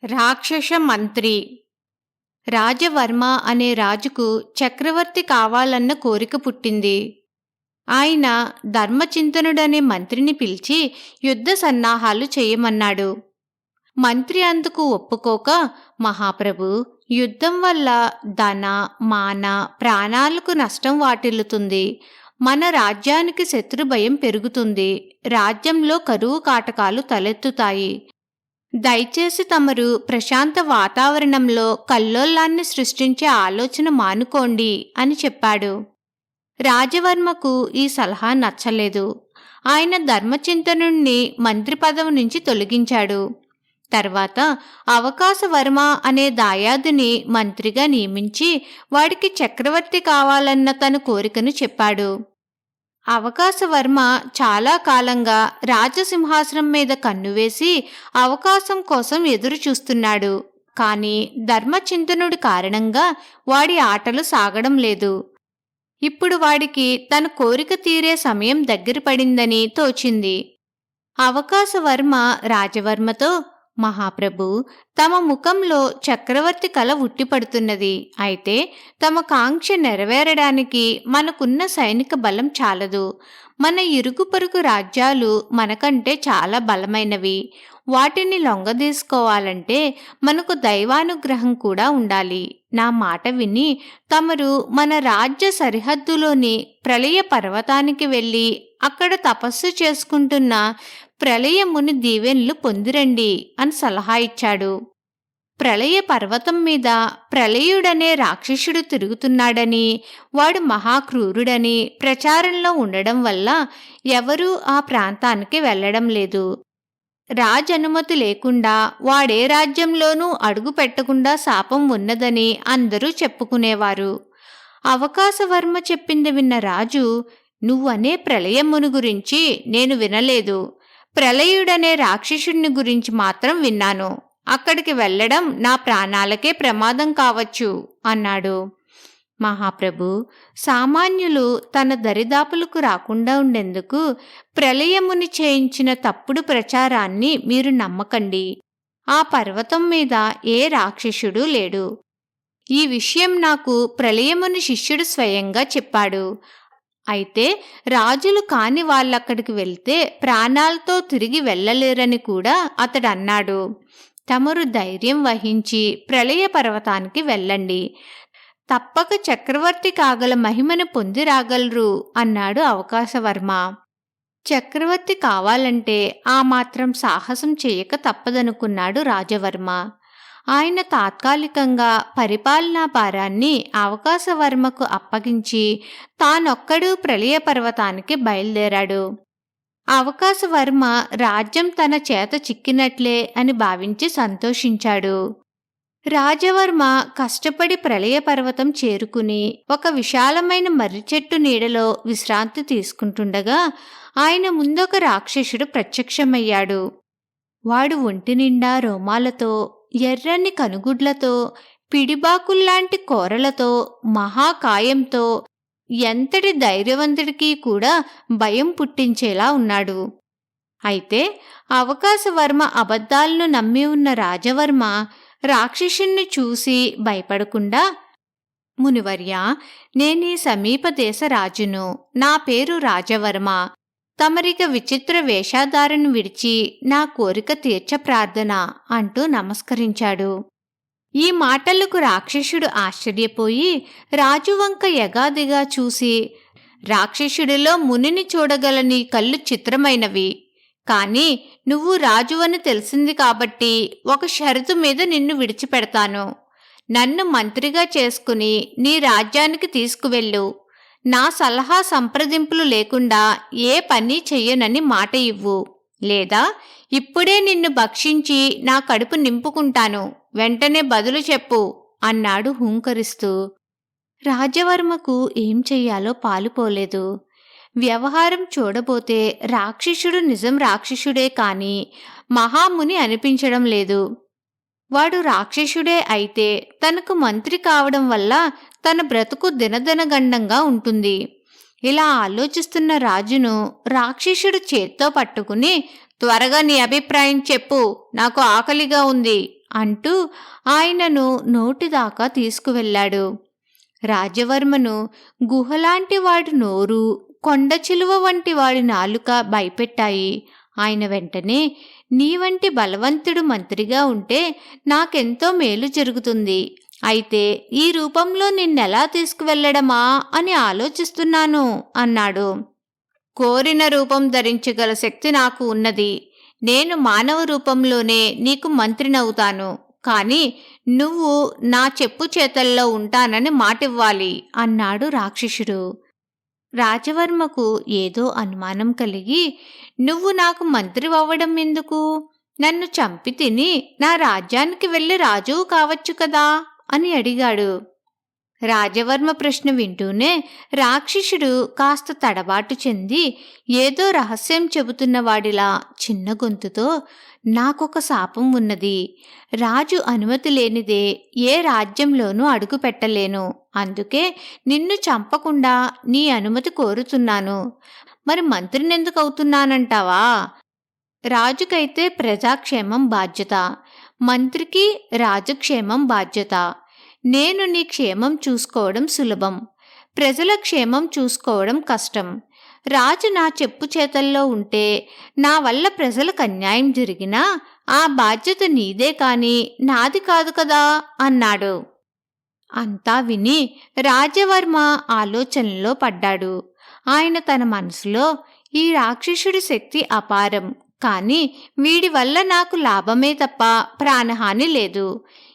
రాక్షస మంత్రి. రాజవర్మ అనే రాజుకు చక్రవర్తి కావాలన్న కోరిక పుట్టింది. ఆయన ధర్మచింతనుడనే మంత్రిని పిలిచి యుద్ధ సన్నాహాలు చేయమన్నాడు. మంత్రి అందుకు ఒప్పుకోక, మహాప్రభు, యుద్ధం వల్ల ధన, మాన, ప్రాణాలకు నష్టం వాటిల్లుతుంది. మన రాజ్యానికి శత్రుభయం పెరుగుతుంది. రాజ్యంలో కరువు కాటకాలు తలెత్తుతాయి. దయచేసి తమరు ప్రశాంత వాతావరణంలో కల్లోలాన్ని సృష్టించే ఆలోచన మానుకోండి అని చెప్పాడు. రాజవర్మకు ఈ సలహా నచ్చలేదు. ఆయన ధర్మచింతనుణ్ణి మంత్రి పదవి నుంచి తొలగించాడు. తర్వాత అవకాశవర్మ అనే దాయాదిని మంత్రిగా నియమించి వాడికి చక్రవర్తి కావాలన్న తన కోరికను చెప్పాడు. అవకాశవర్మ చాలా కాలంగా రాజసింహాసనం మీద కన్నువేసి అవకాశం కోసం ఎదురు చూస్తున్నాడు. కాని ధర్మచింతనుడి కారణంగా వాడి ఆటలు సాగడం లేదు. ఇప్పుడు వాడికి తన కోరిక తీరే సమయం దగ్గర పడిందని తోచింది. అవకాశవర్మ రాజవర్మతో, మహాప్రభు, తమ ముఖంలో చక్రవర్తి కల ఉట్టిపడుతున్నది. అయితే తమ కాంక్ష నెరవేరడానికి మనకున్న సైనిక బలం చాలదు. మన ఇరుగు పొరుగు రాజ్యాలు మనకంటే చాలా బలమైనవి. వాటిని లొంగదీసుకోవాలంటే మనకు దైవానుగ్రహం కూడా ఉండాలి. నా మాట విని తమరు మన రాజ్య సరిహద్దులోని ప్రళయ పర్వతానికి వెళ్ళి అక్కడ తపస్సు చేసుకుంటున్న ప్రళయముని దీవెనలు పొందిరండి అని సలహా ఇచ్చాడు. ప్రళయ పర్వతం మీద ప్రళయుడనే రాక్షసుడు తిరుగుతున్నాడని, వాడు మహాక్రూరుడని ప్రచారంలో ఉండడం వల్ల ఎవరూ ఆ ప్రాంతానికి వెళ్లడం లేదు. రాజనుమతి లేకుండా వాడే రాజ్యంలోనూ అడుగు పెట్టకుండా శాపం ఉన్నదని అందరూ చెప్పుకునేవారు. అవకాశవర్మ చెప్పింది విన్న రాజు, నువ్వనే ప్రళయముని గురించి నేను వినలేదు. ప్రళయుడనే రాక్షసుడిని గురించి మాత్రం విన్నాను. అక్కడికి వెళ్లడం నా ప్రాణాలకే ప్రమాదం కావచ్చు అన్నాడు. మహాప్రభు, సామాన్యులు తన దరిదాపులకు రాకుండా ఉండేందుకు ప్రళయముని చేయించిన తప్పుడు ప్రచారాన్ని మీరు నమ్మకండి. ఆ పర్వతం మీద ఏ రాక్షసుడు లేడు. ఈ విషయం నాకు ప్రళయముని శిష్యుడు స్వయంగా చెప్పాడు. అయితే రాజులు కాని వాళ్ళక్కడికి వెళ్తే ప్రాణాలతో తిరిగి వెళ్ళలేరని కూడా అతడు అన్నాడు. తమరు ధైర్యం వహించి ప్రళయ పర్వతానికి వెళ్ళండి. తప్పక చక్రవర్తి కాగల మహిమను పొంది రాగలరు అన్నాడు అవకాశవర్మ. చక్రవర్తి కావాలంటే ఆ మాత్రం సాహసం చేయక తప్పదనుకున్నాడు రాజవర్మ. ఆయన తాత్కాలికంగా పరిపాలనా భారాన్ని అవకాశవర్మకు అప్పగించి తానొక్కడు ప్రళయ పర్వతానికి బయలుదేరాడు. అవకాశవర్మ రాజ్యం తన చేత చిక్కినట్లే అని భావించి సంతోషించాడు. రాజవర్మ కష్టపడి ప్రళయ పర్వతం చేరుకుని ఒక విశాలమైన మర్రి చెట్టు నీడలో విశ్రాంతి తీసుకుంటుండగా ఆయన ముందొక రాక్షసుడు ప్రత్యక్షమయ్యాడు. వాడు ఒంటి నిండా రోమాలతో, ఎర్రని కనుగుడ్లతో, పిడిబాకుల్లాంటి కోరలతో, మహాకాయంతో, ఎంతటి ధైర్యవంతుడికి కూడా భయం పుట్టించేలా ఉన్నాడు. అయితే అవకాశవర్మ అబద్ధాలను నమ్మి ఉన్న రాజవర్మ రాక్షసుణ్ణి చూసి భయపడకుండా, మునివర్యా, నేనీ సమీప దేశ రాజును. నా పేరు రాజవర్మ. తమరిక విచిత్ర వేషధారను విడిచి నా కోరిక తీర్చ ప్రార్థన అంటూ నమస్కరించాడు. ఈ మాటలకు రాక్షసుడు ఆశ్చర్యపోయి రాజువంక యగాదిగా చూసి, రాక్షసుడిలో మునిని చూడగల నీ కళ్ళు చిత్రమైనవి. కాని నువ్వు రాజువని తెలిసింది కాబట్టి ఒక షరతు మీద నిన్ను విడిచిపెడతాను. నన్ను మంత్రిగా చేసుకుని నీ రాజ్యానికి తీసుకువెళ్ళు. నా సలహా సంప్రదింపులు లేకుండా ఏ పని చెయ్యనని మాట ఇవ్వు. లేదా ఇప్పుడే నిన్ను భక్షించి నా కడుపు నింపుకుంటాను. వెంటనే బదులు చెప్పు అన్నాడు హూంకరిస్తూ. రాజవర్మకు ఏం చెయ్యాలో పాలుపోలేదు. వ్యవహారం చూడబోతే రాక్షసుడు నిజం రాక్షసుడే కాని మహాముని అనిపించడం లేదు. వాడు రాక్షసుడే అయితే తనకు మంత్రి కావడం వల్ల తన బ్రతుకు దినదినగండంగా ఉంటుంది. ఇలా ఆలోచిస్తున్న రాజును రాక్షసుడు చేత్తో పట్టుకుని, త్వరగా నీ అభిప్రాయం చెప్పు, నాకు ఆకలిగా ఉంది అంటూ ఆయనను నోటిదాకా తీసుకువెళ్ళాడు. రాజవర్మను గుహలాంటి వాడి నోరు, కొండ చిలువ వంటి వాడి నాలుక భయపెట్టాయి. ఆయన వెంటనే, నీ వంటి బలవంతుడు మంత్రిగా ఉంటే నాకెంతో మేలు జరుగుతుంది. అయితే ఈ రూపంలో నిన్నెలా తీసుకువెళ్లడమా అని ఆలోచిస్తున్నాను అన్నాడు. కోరిన రూపం ధరించగల శక్తి నాకు ఉన్నది. నేను మానవ రూపంలోనే నీకు మంత్రినవుతాను. కాని నువ్వు నా చెప్పు చేతల్లో ఉంటానని మాటివ్వాలి అన్నాడు రాక్షసుడు. రాజవర్మకు ఏదో అనుమానం కలిగి, నువ్వు నాకు మంత్రి అవ్వడం ఎందుకు? నన్ను చంపి తిని నా రాజ్యానికి వెళ్ళి రాజువు కావచ్చు కదా అని అడిగాడు. రాజవర్మ ప్రశ్న వింటూనే రాక్షసుడు కాస్త తడబాటు చెంది ఏదో రహస్యం చెబుతున్నవాడిలా చిన్న గొంతుతో, నాకొక శాపం ఉన్నది. రాజు అనుమతి లేనిదే ఏ రాజ్యంలోనూ అడుగు పెట్టలేను. అందుకే నిన్ను చంపకుండా నీ అనుమతి కోరుతున్నాను. మరి మంత్రినెందుకు అవుతున్నానంటావా? రాజుకైతే ప్రజాక్షేమం బాధ్యత, మంత్రికి రాజక్షేమం బాధ్యత. నేను నీ క్షేమం చూసుకోవడం సులభం, ప్రజల క్షేమం చూసుకోవడం కష్టం. రాజు నా చెప్పు చేతల్లో ఉంటే నా వల్ల ప్రజలకు అన్యాయం జరిగినా ఆ బాధ్యత నీదే కాని నాది కాదు కదా అన్నాడు. అంతా విని రాజవర్మ ఆలోచనలో పడ్డాడు. ఆయన తన మనసులో, ఈ రాక్షసుడి శక్తి అపారం, కాని వీడి వల్ల నాకు లాభమే తప్ప ప్రాణహాని లేదు.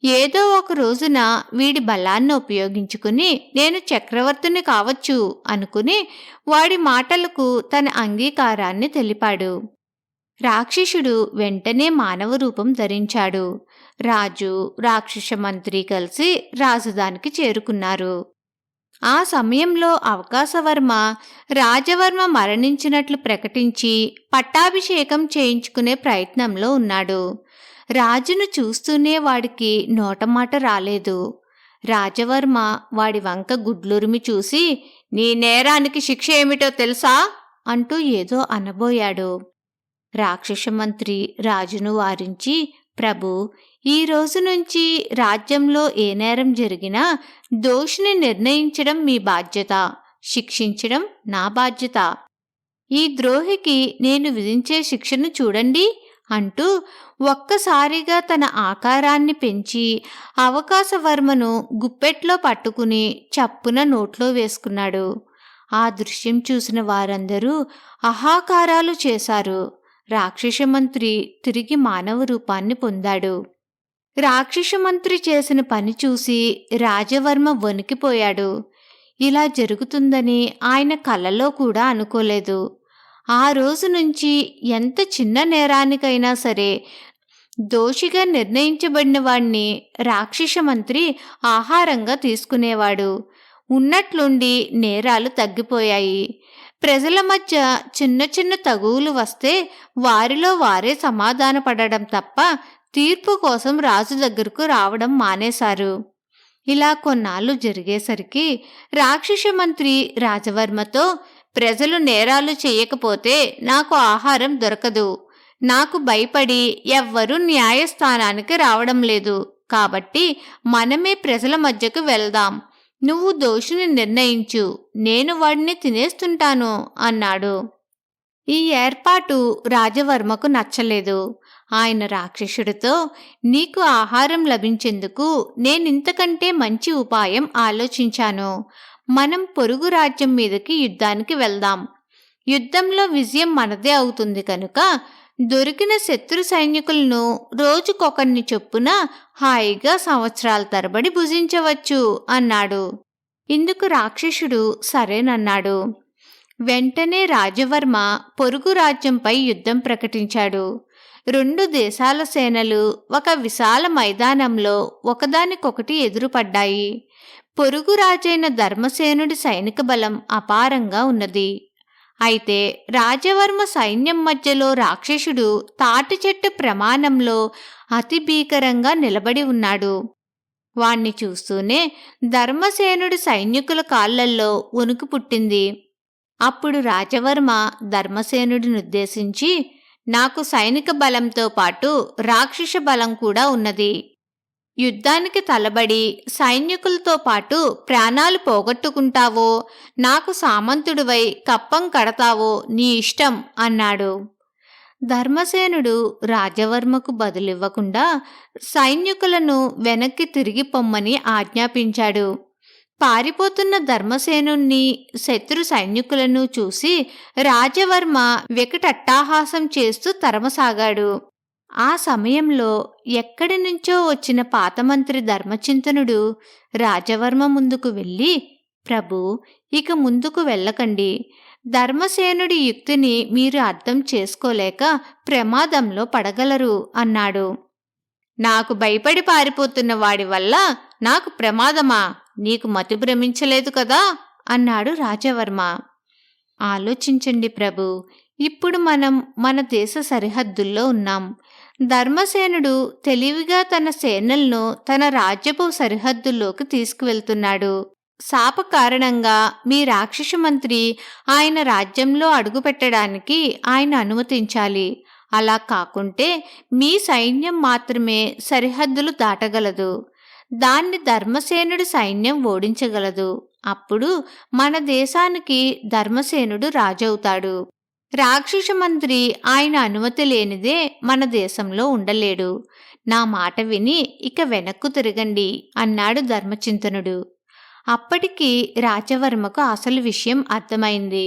ఏదో ఒక రోజున వీడి బలాన్ని ఉపయోగించుకుని నేను చక్రవర్తిని కావచ్చు అనుకుని వాడి మాటలకు తన అంగీకారాన్ని తెలిపాడు. రాక్షసుడు వెంటనే మానవ రూపం ధరించాడు. రాజు, రాక్షస మంత్రి కలిసి రాజధానికి చేరుకున్నారు. ఆ సమయంలో అవకాశవర్మ రాజవర్మ మరణించినట్లు ప్రకటించి పట్టాభిషేకం చేయించుకునే ప్రయత్నంలో ఉన్నాడు. రాజును చూస్తూనే వాడికి నోటమాట రాలేదు. రాజవర్మ వాడి వంక గుడ్లురిమి చూసి, నీ నేరానికి శిక్ష ఏమిటో తెలుసా అంటూ ఏదో అనబోయాడు. రాక్షస మంత్రి రాజును వారించి, ప్రభు, ఈ రోజు నుంచి రాజ్యంలో ఏ నేరం జరిగినా దోషిని నిర్ణయించడం మీ బాధ్యత, శిక్షించడం నా బాధ్యత. ఈ ద్రోహికి నేను విధించే శిక్షను చూడండి అంటూ ఒక్కసారిగా తన ఆకారాన్ని పెంచి అవకాశవర్మను గుప్పెట్లో పట్టుకుని చప్పున నోట్లో వేసుకున్నాడు. ఆ దృశ్యం చూసిన వారందరూ అహాకారాలు చేశారు. రాక్షస మంత్రి తిరిగి మానవ రూపాన్ని పొందాడు. రాక్షస మంత్రి చేసిన పని చూసి రాజవర్మ వణికిపోయాడు. ఇలా జరుగుతుందని ఆయన కలలో కూడా అనుకోలేదు. ఆ రోజు నుంచి ఎంత చిన్న నేరానికైనా సరే దోషిగా నిర్ణయించబడిన వాణ్ణి రాక్షస మంత్రి ఆహారంగా తీసుకునేవాడు. ఉన్నట్లుండి నేరాలు తగ్గిపోయాయి. ప్రజల మధ్య చిన్న చిన్న తగువులు వస్తే వారిలో వారే సమాధానపడడం తప్ప తీర్పు కోసం రాజు దగ్గరకు రావడం మానేశారు. ఇలా కొన్నాళ్ళు జరిగేసరికి రాక్షస మంత్రి రాజవర్మతో, ప్రజలు నేరాలు చేయకపోతే నాకు ఆహారం దొరకదు. నాకు భయపడి ఎవ్వరూ న్యాయస్థానానికి రావడం లేదు. కాబట్టి మనమే ప్రజల మధ్యకు వెళ్దాం. నువ్వు దోషిని నిర్ణయించు, నేను వాడిని తినేస్తుంటాను అన్నాడు. ఈ ఏర్పాటు రాజవర్మకు నచ్చలేదు. ఆయన రాక్షసుడితో, నీకు ఆహారం లభించేందుకు నేనింతకంటే మంచి ఉపాయం ఆలోచించాను. మనం పొరుగు రాజ్యం మీదకి యుద్ధానికి వెళ్దాం. యుద్ధంలో విజయం మనదే అవుతుంది కనుక దొరికిన శత్రు సైనికులను రోజుకొకరిని చొప్పున హాయిగా సంవత్సరాల తరబడి భుజించవచ్చు అన్నాడు. ఇందుకు రాక్షసుడు సరేనన్నాడు. వెంటనే రాజవర్మ పొరుగు రాజ్యంపై యుద్ధం ప్రకటించాడు. 2 దేశాల సేనలు ఒక విశాల మైదానంలో ఒకదానికొకటి ఎదురుపడ్డాయి. పొరుగు రాజైన ధర్మసేనుడి సైనిక బలం అపారంగా ఉన్నది. అయితే రాజవర్మ సైన్యం మధ్యలో రాక్షసుడు తాటి చెట్టు ప్రమాణంలో అతి భీకరంగా నిలబడి ఉన్నాడు. వాణ్ణి చూస్తూనే ధర్మసేనుడి సైనికుల కాళ్లల్లో వణుకు పుట్టింది. అప్పుడు రాజవర్మ ధర్మసేనుడినుద్దేశించి, నాకు సైనిక బలంతో పాటు రాక్షస బలం కూడా ఉన్నది. యుద్ధానికి తలబడి సైనికులతో పాటు ప్రాణాలు పోగొట్టుకుంటావో, నాకు సామంతుడివై కప్పం కడతావో నీ ఇష్టం అన్నాడు. ధర్మసేనుడు రాజవర్మకు బదులివ్వకుండా సైనికులను వెనక్కి తిరిగి పొమ్మని ఆజ్ఞాపించాడు. పారిపోతున్న ధర్మసేనుణ్ణి, శత్రు సైనికులను చూసి రాజవర్మ వికటట్టహాసం చేస్తూ తరమసాగాడు. ఆ సమయంలో ఎక్కడి నుంచో వచ్చిన పాతమంత్రి ధర్మచింతనుడు రాజవర్మ ముందుకు వెళ్ళి, ప్రభూ, ఇక ముందుకు వెళ్ళకండి. ధర్మసేనుడి యుక్తిని మీరు అర్థం చేసుకోలేక ప్రమాదంలో పడగలరు అన్నాడు. నాకు భయపడి పారిపోతున్న వాడి వల్ల నాకు ప్రమాదమా? నీకు మతి భ్రమించలేదు కదా అన్నాడు రాజవర్మ. ఆలోచించండి ప్రభు, ఇప్పుడు మనం మన దేశ సరిహద్దుల్లో ఉన్నాం. ధర్మసేనుడు తెలివిగా తన సేనలను తన రాజ్యపు సరిహద్దుల్లోకి తీసుకువెళ్తున్నాడు. శాప కారణంగా మీ రాక్షస మంత్రి ఆయన రాజ్యంలో అడుగుపెట్టడానికి ఆయన అనుమతించాలి. అలా కాకుంటే మీ సైన్యం మాత్రమే సరిహద్దులు దాటగలదు. దాన్ని ధర్మసేనుడి సైన్యం ఓడించగలదు. అప్పుడు మన దేశానికి ధర్మసేనుడు రాజవుతాడు. రాక్షస మంత్రి ఆయన అనుమతి లేనిదే మన దేశంలో ఉండలేడు. నా మాట విని ఇక వెనక్కు తిరగండి అన్నాడు ధర్మచింతనుడు. అప్పటికి రాజవర్మకు అసలు విషయం అర్థమైంది.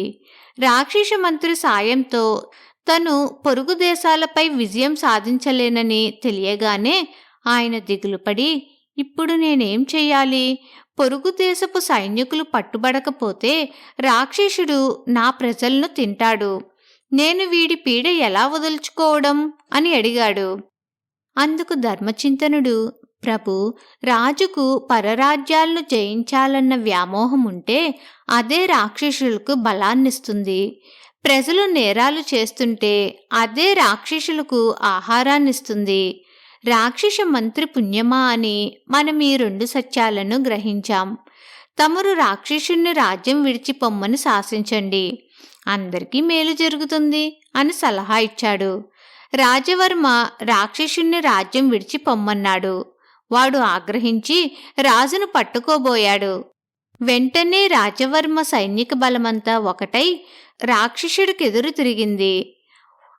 రాక్షస మంత్రి సాయంతో తను పొరుగు దేశాలపై విజయం సాధించలేనని తెలియగానే ఆయన దిగులుపడి, ఇప్పుడు నేనేం చెయ్యాలి? పొరుగు దేశపు సైనికులు పట్టుబడకపోతే రాక్షసుడు నా ప్రజలను తింటాడు. నేను వీడి పీడ ఎలా వదులుచుకోవడం అని అడిగాడు. అందుకు ధర్మచింతనుడు, ప్రభు, రాజుకు పరరాజ్యాలను జయించాలన్న వ్యామోహం ఉంటే అదే రాక్షసులకు బలాన్నిస్తుంది. ప్రజలు నేరాలు చేస్తుంటే అదే రాక్షసులకు ఆహారాన్నిస్తుంది. రాక్షస మంత్రి పుణ్యమా అని మనం ఈ రెండు సత్యాలను గ్రహించాం. తమరు రాక్షసుని రాజ్యం విడిచిపొమ్మని శాసించండి, అందరికీ మేలు జరుగుతుంది అని సలహా ఇచ్చాడు. రాజవర్మ రాక్షసుని రాజ్యం విడిచిపొమ్మన్నాడు. వాడు ఆగ్రహించి రాజును పట్టుకోబోయాడు. వెంటనే రాజవర్మ సైనిక బలమంతా ఒకటై రాక్షసుడికెదురు తిరిగింది.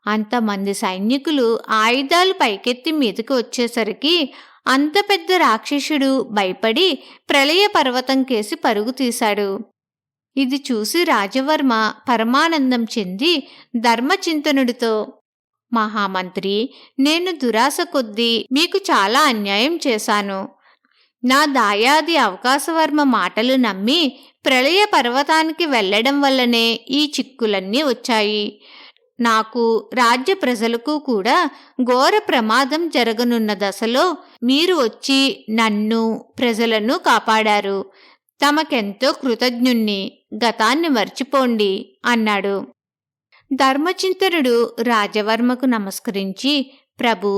అంతమంది సైనికులు ఆయుధాలు పైకెత్తి మీదకి వచ్చేసరికి అంత పెద్ద రాక్షసుడు భయపడి ప్రళయ పర్వతం కేసి పరుగు తీశాడు. ఇది చూసి రాజవర్మ పరమానందం చెంది ధర్మచింతనుడితో, మహామంత్రి, నేను దురాశ కొద్దీ మీకు చాలా అన్యాయం చేశాను. నా దాయాది అవకాశవర్మ మాటలు నమ్మి ప్రళయ పర్వతానికి వెళ్లడం వల్లనే ఈ చిక్కులన్నీ వచ్చాయి. నాకు, రాజ్య ప్రజలకు కూడా ఘోర ప్రమాదం జరగనున్న దశలో మీరు వచ్చి నన్ను, ప్రజలను కాపాడారు. తమకెంతో కృతజ్ఞుణ్ణి. గతాన్ని మర్చిపోండి అన్నాడు. ధర్మచింతనుడు రాజవర్మకు నమస్కరించి, ప్రభు,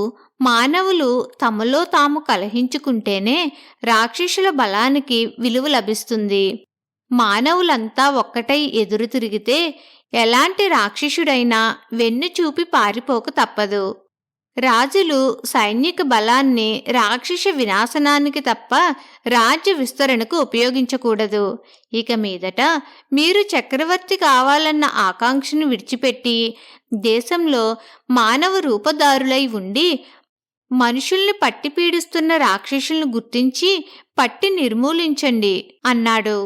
మానవులు తమలో తాము కలహించుకుంటేనే రాక్షసుల బలానికి విలువ లభిస్తుంది. మానవులంతా ఒక్కటై ఎదురు తిరిగితే ఎలాంటి రాక్షసుడైనా వెన్ను చూపి పారిపోక తప్పదు. రాజులు సైనిక బలాన్ని రాక్షస వినాశనానికి తప్ప రాజ్య విస్తరణకు ఉపయోగించకూడదు. ఇక మీదట మీరు చక్రవర్తి కావాలన్న ఆకాంక్షను విడిచిపెట్టి దేశంలో మానవ రూపదారులై ఉండి మనుషుల్ని పట్టి పీడిస్తున్న రాక్షసులను గుర్తించి పట్టి నిర్మూలించండి అన్నాడు.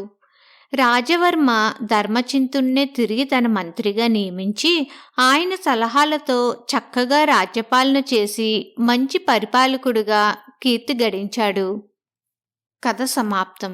రాజవర్మ ధర్మచింతుణ్ణే తిరిగి తన మంత్రిగా నియమించి ఆయన సలహాలతో చక్కగా రాజ్యపాలన చేసి మంచి పరిపాలకుడుగా కీర్తి గడించాడు. కథ సమాప్తం.